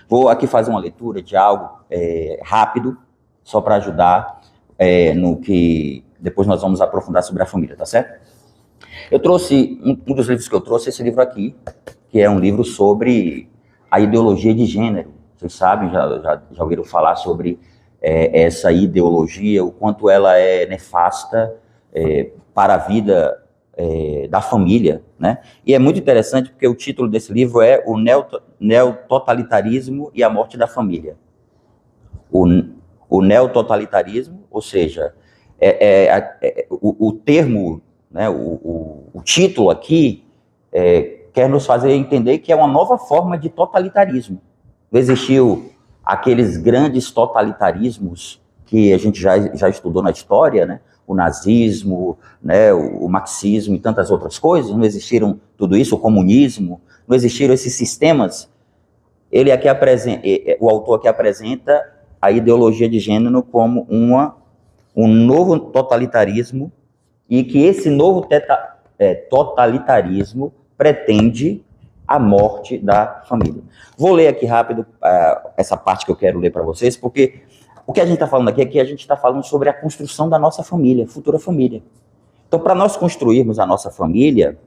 Vou aqui fazer uma leitura de algo rápido, só para ajudar no que depois nós vamos aprofundar sobre a família, tá certo? Eu trouxe, um dos livros que eu trouxe, esse livro aqui, que é um livro sobre a ideologia de gênero. Vocês sabem, já ouviram falar sobre essa ideologia, o quanto ela é nefasta para a vida da família, né? E é muito interessante porque o título desse livro é O Neototalitarismo e a Morte da Família. O neototalitarismo, ou seja, o termo, né, o título aqui quer nos fazer entender que é uma nova forma de totalitarismo. Não existiu aqueles grandes totalitarismos que a gente já estudou na história, né? O nazismo, né, o marxismo e tantas outras coisas, não existiram tudo isso, o comunismo, não existiram esses sistemas. O autor aqui apresenta a ideologia de gênero como um novo totalitarismo e que esse novo totalitarismo pretende a morte da família. Vou ler aqui rápido essa parte que eu quero ler para vocês, porque o que a gente está falando aqui é que a gente está falando sobre a construção da nossa família, futura família. Então, para nós construirmos a nossa família,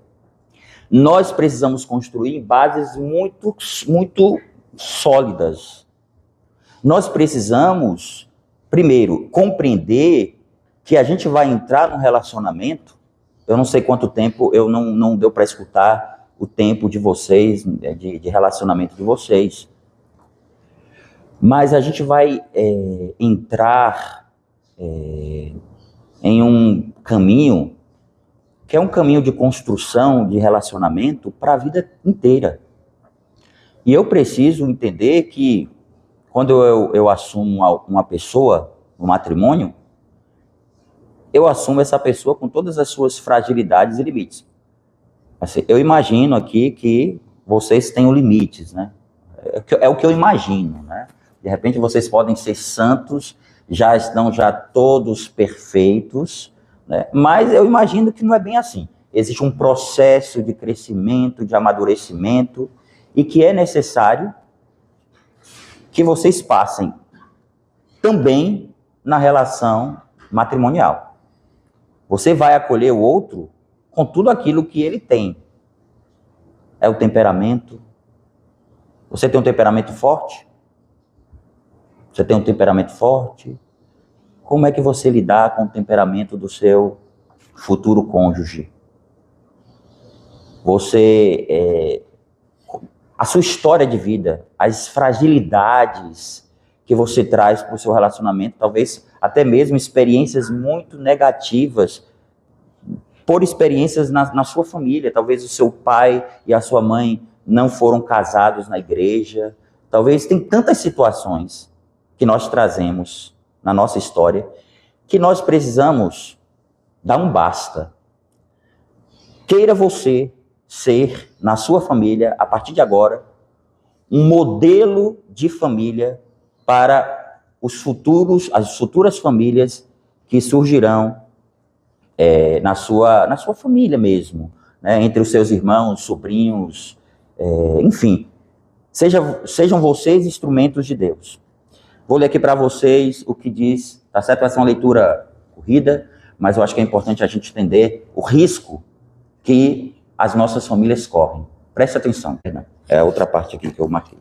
nós precisamos construir bases muito, muito sólidas. Nós precisamos, primeiro, compreender que a gente vai entrar num relacionamento. Eu não sei quanto tempo, eu não deu para escutar o tempo de vocês, de relacionamento de vocês. Mas a gente vai entrar em um caminho que é um caminho de construção, de relacionamento para a vida inteira. E eu preciso entender que quando eu assumo uma pessoa no matrimônio, eu assumo essa pessoa com todas as suas fragilidades e limites. Assim, eu imagino aqui que vocês tenham limites, né? É o que eu imagino, né? De repente vocês podem ser santos, já estão todos perfeitos, né? Mas eu imagino que não é bem assim. Existe um processo de crescimento, de amadurecimento, e que é necessário que vocês passem também na relação matrimonial. Você vai acolher o outro com tudo aquilo que ele tem. É o temperamento. Você tem um temperamento forte? Você tem um temperamento forte? Como é que você lidar com o temperamento do seu futuro cônjuge? A sua história de vida, as fragilidades que você traz para o seu relacionamento, talvez até mesmo experiências muito negativas, por experiências na sua família. Talvez o seu pai e a sua mãe não foram casados na igreja. Talvez tem tantas situações que nós trazemos na nossa história que nós precisamos dar um basta. Queira você ser, na sua família, a partir de agora, um modelo de família para as futuras famílias que surgirão na sua família mesmo, né? Entre os seus irmãos, sobrinhos, enfim. Sejam vocês instrumentos de Deus. Vou ler aqui para vocês o que diz, tá certo? Vai ser uma leitura corrida, mas eu acho que é importante a gente entender o risco que as nossas famílias correm. Preste atenção, né? É a outra parte aqui que eu marquei.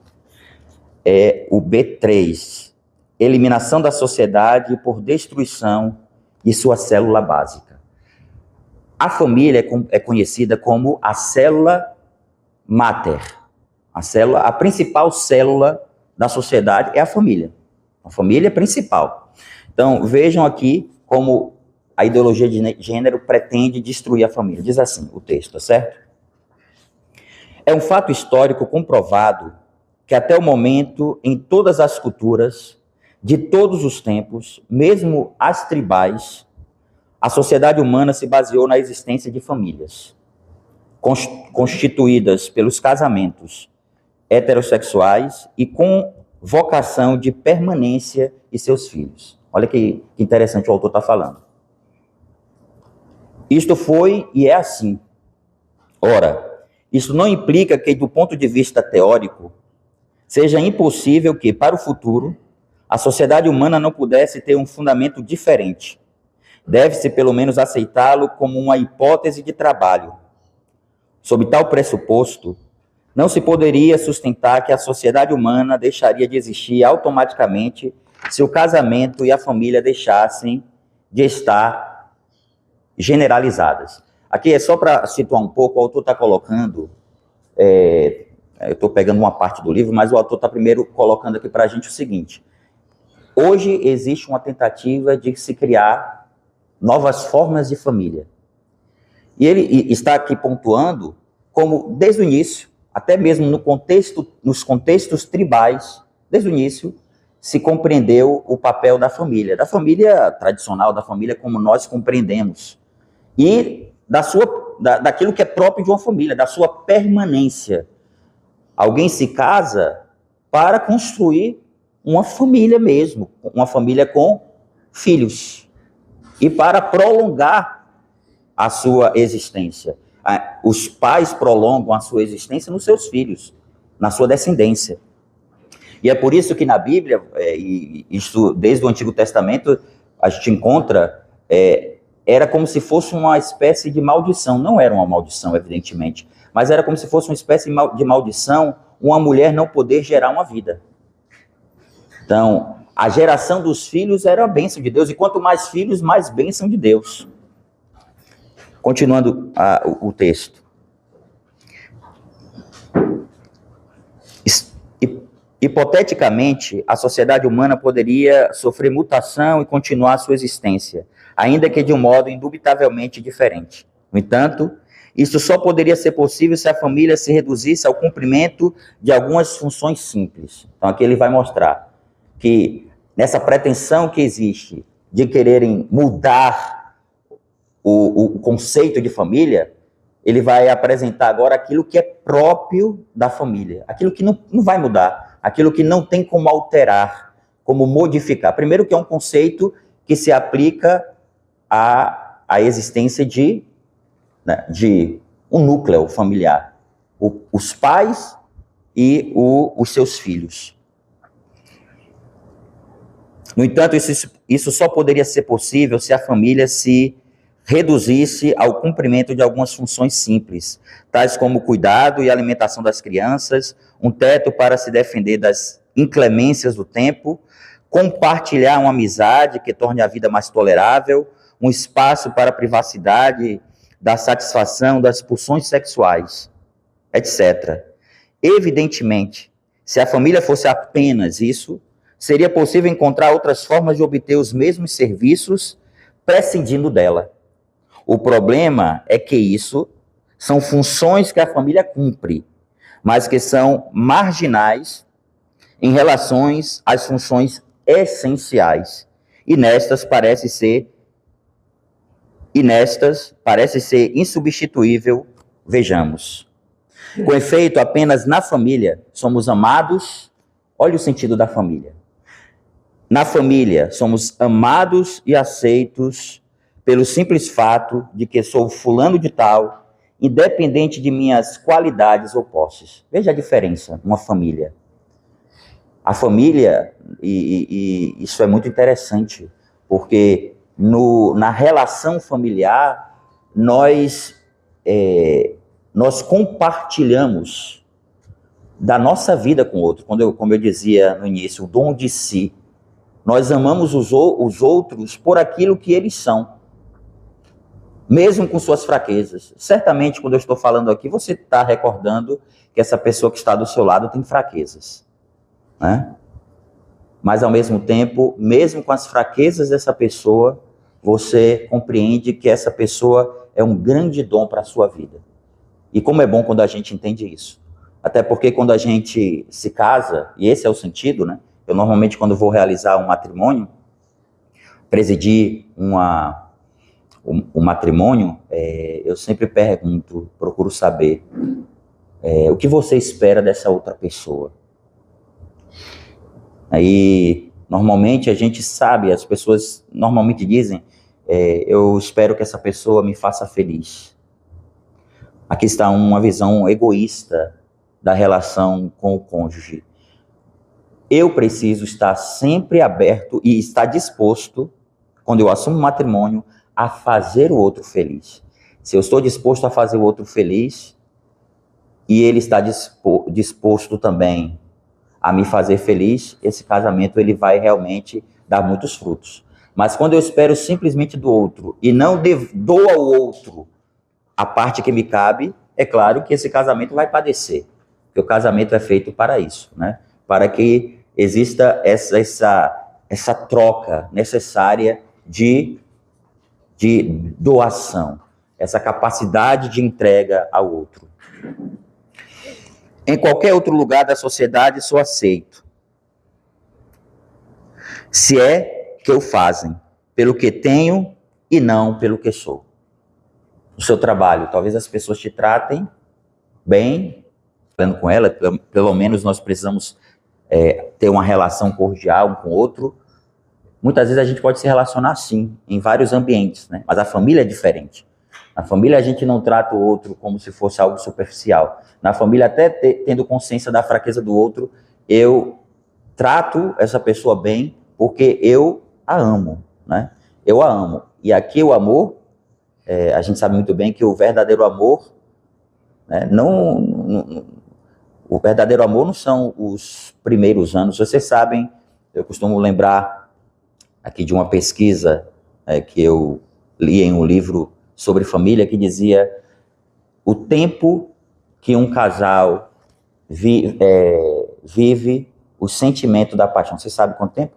É o B3, eliminação da sociedade por destruição de sua célula básica. A família é conhecida como a célula máter. A principal célula da sociedade é a família. A família é principal. Então, vejam aqui como a ideologia de gênero pretende destruir a família. Diz assim o texto, tá certo? É um fato histórico comprovado que até o momento, em todas as culturas, de todos os tempos, mesmo as tribais, a sociedade humana se baseou na existência de famílias, constituídas pelos casamentos heterossexuais e com vocação de permanência e seus filhos. Olha que interessante o autor está falando. Isto foi e é assim. Ora, isso não implica que, do ponto de vista teórico, seja impossível que, para o futuro, a sociedade humana não pudesse ter um fundamento diferente. Deve-se, pelo menos, aceitá-lo como uma hipótese de trabalho. Sob tal pressuposto, não se poderia sustentar que a sociedade humana deixaria de existir automaticamente se o casamento e a família deixassem de estar generalizadas. Aqui é só para situar um pouco, o autor está colocando, eu estou pegando uma parte do livro, mas o autor está primeiro colocando aqui para a gente o seguinte: hoje existe uma tentativa de se criar novas formas de família. E ele está aqui pontuando como, desde o início, até mesmo nos contextos tribais, desde o início, se compreendeu o papel da família tradicional, da família como nós compreendemos, e daquilo que é próprio de uma família, da sua permanência. Alguém se casa para construir uma família mesmo, uma família com filhos, e para prolongar a sua existência. Os pais prolongam a sua existência nos seus filhos, na sua descendência. E é por isso que na Bíblia, isso desde o Antigo Testamento, a gente encontra, era como se fosse uma espécie de maldição. Não era uma maldição, evidentemente, mas era como se fosse uma espécie de maldição uma mulher não poder gerar uma vida. Então, a geração dos filhos era a bênção de Deus, e quanto mais filhos, mais bênção de Deus. Continuando o texto. Hipoteticamente, a sociedade humana poderia sofrer mutação e continuar sua existência, ainda que de um modo indubitavelmente diferente. No entanto, isso só poderia ser possível se a família se reduzisse ao cumprimento de algumas funções simples. Então, aqui ele vai mostrar que nessa pretensão que existe de quererem mudar o conceito de família, ele vai apresentar agora aquilo que é próprio da família, aquilo que não vai mudar, aquilo que não tem como alterar, como modificar. Primeiro, que é um conceito que se aplica à existência de um núcleo familiar, os pais e os seus filhos. No entanto, isso só poderia ser possível se a família se reduzisse ao cumprimento de algumas funções simples, tais como o cuidado e alimentação das crianças, um teto para se defender das inclemências do tempo, compartilhar uma amizade que torne a vida mais tolerável, um espaço para a privacidade, da satisfação das pulsões sexuais, etc. Evidentemente, se a família fosse apenas isso, seria possível encontrar outras formas de obter os mesmos serviços, prescindindo dela. O problema é que isso são funções que a família cumpre, mas que são marginais em relação às funções essenciais. E nestas parece ser insubstituível, vejamos. Com efeito, apenas na família somos amados. Olha o sentido da família. Na família somos amados e aceitos pelo simples fato de que sou fulano de tal, independente de minhas qualidades ou posses. Veja a diferença, uma família. A família, e isso é muito interessante, porque na relação familiar, nós compartilhamos da nossa vida com o outro. Como eu dizia no início, o dom de si. Nós amamos os outros por aquilo que eles são, mesmo com suas fraquezas. Certamente, quando eu estou falando aqui, você está recordando que essa pessoa que está do seu lado tem fraquezas, né? Mas, ao mesmo tempo, mesmo com as fraquezas dessa pessoa, você compreende que essa pessoa é um grande dom para a sua vida. E como é bom quando a gente entende isso. Até porque quando a gente se casa, e esse é o sentido, né? Eu normalmente, quando vou realizar um matrimônio, presidir um matrimônio, eu sempre procuro saber o que você espera dessa outra pessoa. Aí, normalmente, a gente sabe, as pessoas normalmente dizem, eu espero que essa pessoa me faça feliz. Aqui está uma visão egoísta da relação com o cônjuge. eu preciso estar sempre aberto e estar disposto, quando eu assumo um matrimônio, a fazer o outro feliz. Se eu estou disposto a fazer o outro feliz, e ele está disposto também a me fazer feliz, esse casamento ele vai realmente dar muitos frutos. Mas quando eu espero simplesmente do outro e não dou ao outro a parte que me cabe, é claro que esse casamento vai padecer. Porque o casamento é feito para isso, né? Para que exista essa troca necessária de doação, essa capacidade de entrega ao outro. Em qualquer outro lugar da sociedade sou aceito, se é que o fazem pelo que tenho e não pelo que sou. No seu trabalho, talvez as pessoas te tratem bem, falando com ela, pelo menos nós precisamos ter uma relação cordial um com o outro. Muitas vezes a gente pode se relacionar sim, em vários ambientes, né? Mas a família é diferente. Na família a gente não trata o outro como se fosse algo superficial. Na família, até tendo consciência da fraqueza do outro, eu trato essa pessoa bem porque eu a amo, né? Eu a amo. E aqui o amor, a gente sabe muito bem que o verdadeiro amor, né, o verdadeiro amor não são os primeiros anos. Vocês sabem, eu costumo lembrar aqui de uma pesquisa que eu li em um livro sobre família, que dizia o tempo que um casal vive o sentimento da paixão. Você sabe quanto tempo?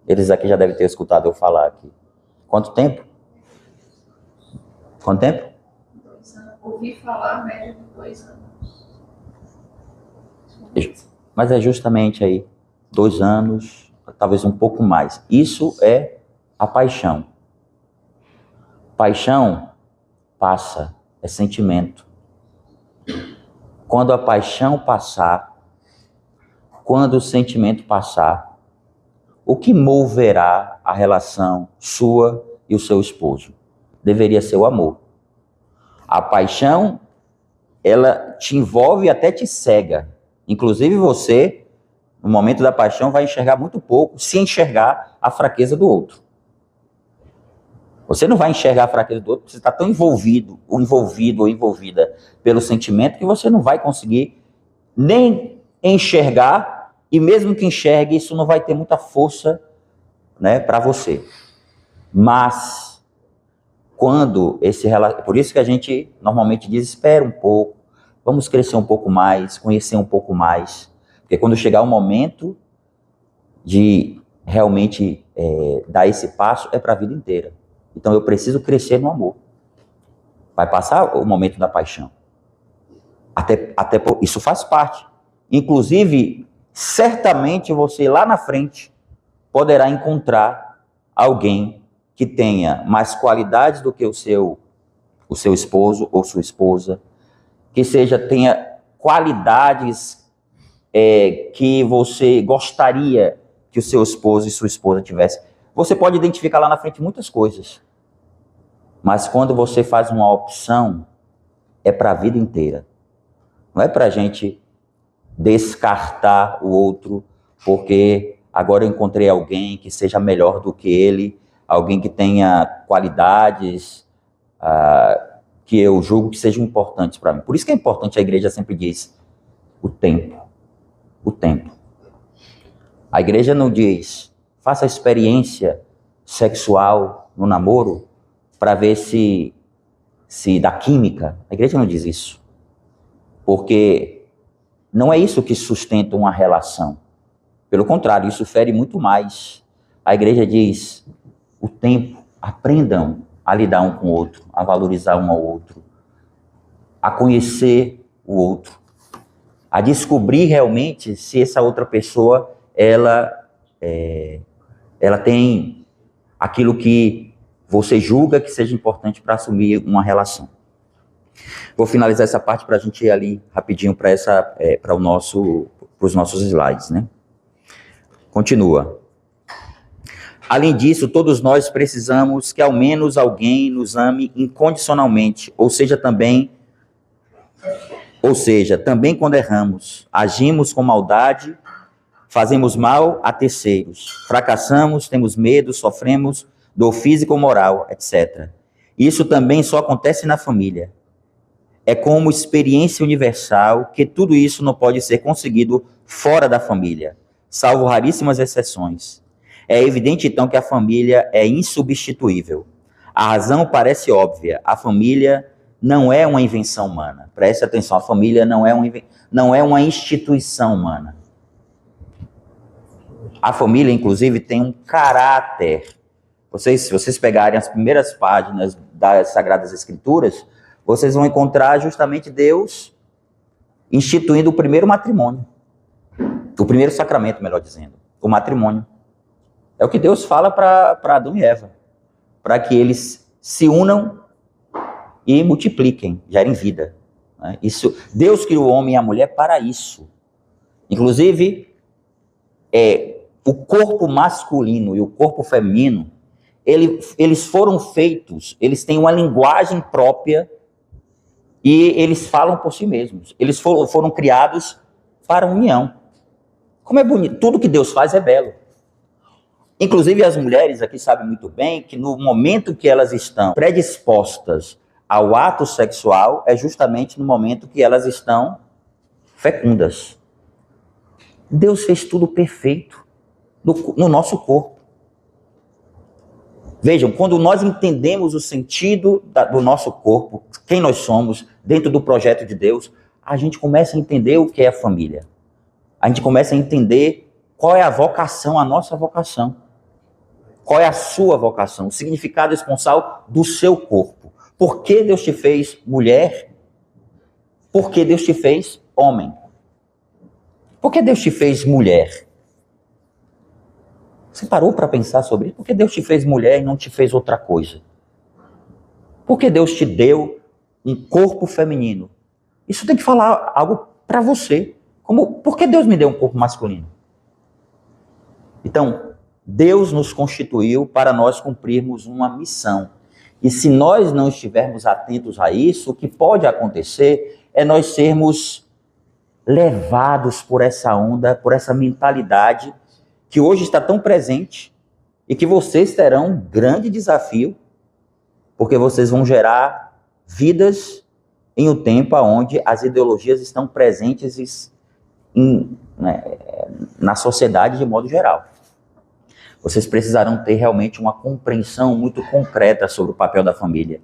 Eles aqui já devem ter escutado eu falar aqui. Quanto tempo? Quanto tempo? 2 anos. Ouvi falar média de 2 anos. Mas é justamente aí, 2 anos, talvez um pouco mais. Isso é a paixão. Paixão passa, é sentimento. Quando a paixão passar, quando o sentimento passar, o que moverá a relação sua e o seu esposo? Deveria ser o amor. A paixão, ela te envolve e até te cega. Inclusive você, no momento da paixão, vai enxergar muito pouco, se enxergar a fraqueza do outro. Você não vai enxergar a fraqueza do outro, porque você está tão envolvido ou envolvida pelo sentimento que você não vai conseguir nem enxergar, e mesmo que enxergue, isso não vai ter muita força, né, para você. Mas, quando por isso que a gente normalmente diz, espera um pouco, vamos crescer um pouco mais, conhecer um pouco mais, porque quando chegar o momento de realmente dar esse passo, é para a vida inteira. Então eu preciso crescer no amor. Vai passar o momento da paixão. Isso faz parte. Inclusive, certamente você lá na frente poderá encontrar alguém que tenha mais qualidades do que o seu esposo ou sua esposa, que tenha qualidades que você gostaria que o seu esposo e sua esposa tivessem. Você pode identificar lá na frente muitas coisas, mas quando você faz uma opção, é para a vida inteira. Não é para a gente descartar o outro, porque agora eu encontrei alguém que seja melhor do que ele, alguém que tenha qualidades que eu julgo que sejam importantes para mim. Por isso que é importante, a igreja sempre diz, o tempo. O tempo. A igreja não diz, faça a experiência sexual no namoro para ver se dá química. A igreja não diz isso. Porque não é isso que sustenta uma relação. Pelo contrário, isso fere muito mais. A igreja diz, o tempo, aprendam a lidar um com o outro, a valorizar um ao outro, a conhecer o outro, a descobrir realmente se essa outra pessoa, ela tem aquilo que você julga que seja importante para assumir uma relação. Vou finalizar essa parte para a gente ir ali rapidinho para os nossos slides, né? Continua. Além disso, todos nós precisamos que ao menos alguém nos ame incondicionalmente, ou seja, também quando erramos, agimos com maldade fazemos mal a terceiros, fracassamos, temos medo, sofremos dor física ou moral, etc. Isso também só acontece na família. É como experiência universal que tudo isso não pode ser conseguido fora da família, salvo raríssimas exceções. É evidente, então, que a família é insubstituível. A razão parece óbvia. A família não é uma invenção humana. Preste atenção, a família não é uma instituição humana. A família, inclusive, tem um caráter. Se vocês pegarem as primeiras páginas das Sagradas Escrituras, vocês vão encontrar justamente Deus instituindo o primeiro matrimônio. O primeiro sacramento, melhor dizendo. O matrimônio. É o que Deus fala para Adão e Eva. Para que eles se unam e multipliquem, gerem vida. Deus criou o homem e a mulher para isso. Inclusive, o corpo masculino e o corpo feminino, eles foram feitos, eles têm uma linguagem própria e eles falam por si mesmos. Eles foram criados para a união. Como é bonito, tudo que Deus faz é belo. Inclusive as mulheres aqui sabem muito bem que no momento que elas estão predispostas ao ato sexual, é justamente no momento que elas estão fecundas. Deus fez tudo perfeito no nosso corpo. Vejam, quando nós entendemos o sentido do nosso corpo, quem nós somos, dentro do projeto de Deus, a gente começa a entender o que é a família. A gente começa a entender qual é a vocação, a nossa vocação. Qual é a sua vocação, o significado esponsal do seu corpo. Por que Deus te fez mulher? Por que Deus te fez homem? Por que Deus te fez mulher? Você parou para pensar sobre isso? Por que Deus te fez mulher e não te fez outra coisa? Por que Deus te deu um corpo feminino? Isso tem que falar algo para você. Por que Deus me deu um corpo masculino? Então, Deus nos constituiu para nós cumprirmos uma missão. E se nós não estivermos atentos a isso, o que pode acontecer é nós sermos levados por essa onda, por essa mentalidade que hoje está tão presente e que vocês terão um grande desafio, porque vocês vão gerar vidas em um tempo onde as ideologias estão presentes na sociedade de modo geral. Vocês precisarão ter realmente uma compreensão muito concreta sobre o papel da família.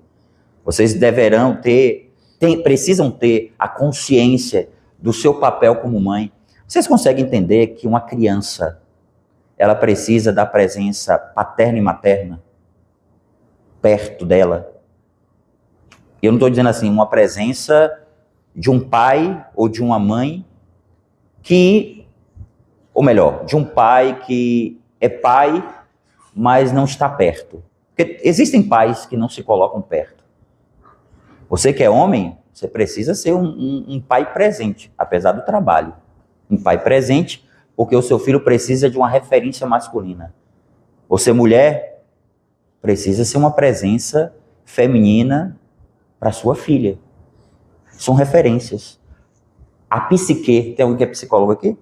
Vocês precisam ter a consciência do seu papel como mãe. Vocês conseguem entender que uma criança, ela precisa da presença paterna e materna perto dela? Eu não estou dizendo assim, uma presença de um pai ou de uma mãe ou melhor, de um pai que é pai, mas não está perto. Porque existem pais que não se colocam perto. Você que é homem, você precisa ser um pai presente, apesar do trabalho. Um pai presente, porque o seu filho precisa de uma referência masculina. Você, mulher, precisa ser uma presença feminina para sua filha. São referências. A psique, tem alguém que é psicólogo aqui?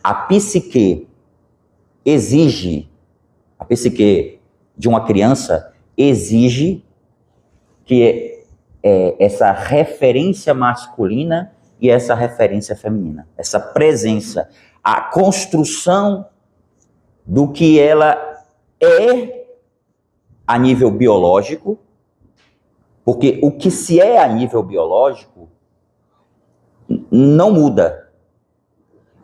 A psique de uma criança exige que essa referência masculina e essa referência feminina, essa presença, a construção do que ela é a nível biológico, porque o que se é a nível biológico não muda,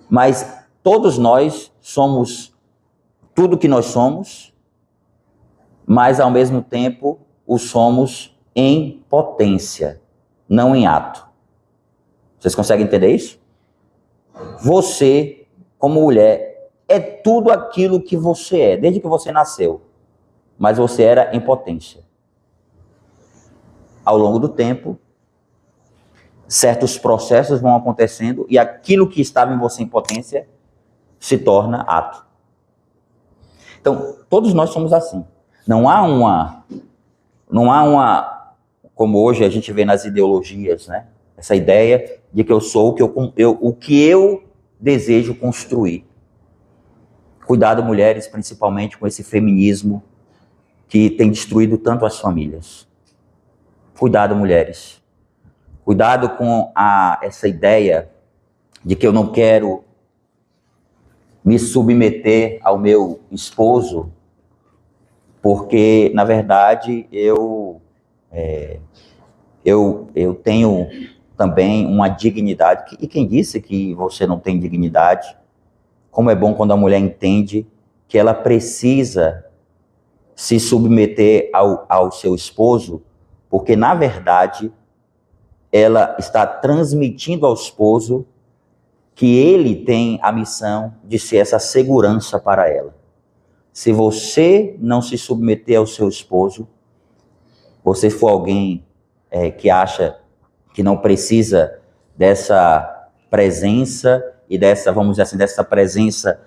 mas todos nós somos tudo que nós somos, mas ao mesmo tempo o somos em potência, não em ato. Vocês conseguem entender isso? Você, como mulher, é tudo aquilo que você é, desde que você nasceu, mas você era em potência. Ao longo do tempo, certos processos vão acontecendo e aquilo que estava em você em potência se torna ato. Então, todos nós somos assim. Não há uma, como hoje a gente vê nas ideologias, né? Essa ideia de que eu sou o que eu desejo construir. Cuidado, mulheres, principalmente com esse feminismo que tem destruído tanto as famílias. Cuidado, mulheres. Cuidado com essa ideia de que eu não quero me submeter ao meu esposo, porque, na verdade, eu tenho também uma dignidade. E quem disse que você não tem dignidade? Como é bom quando a mulher entende que ela precisa se submeter ao seu esposo, porque, na verdade, ela está transmitindo ao esposo que ele tem a missão de ser essa segurança para ela. Se você não se submeter ao seu esposo, você for alguém que acha que não precisa dessa presença e dessa, vamos dizer assim, dessa presença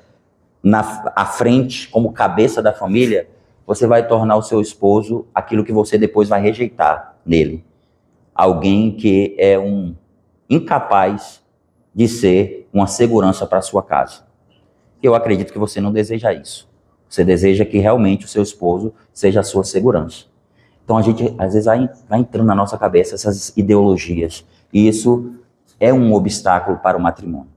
à frente como cabeça da família, você vai tornar o seu esposo aquilo que você depois vai rejeitar nele. Alguém que é um incapaz de ser uma segurança para a sua casa. Eu acredito que você não deseja isso. Você deseja que realmente o seu esposo seja a sua segurança. Então a gente, às vezes, vai entrando na nossa cabeça essas ideologias. E isso é um obstáculo para o matrimônio.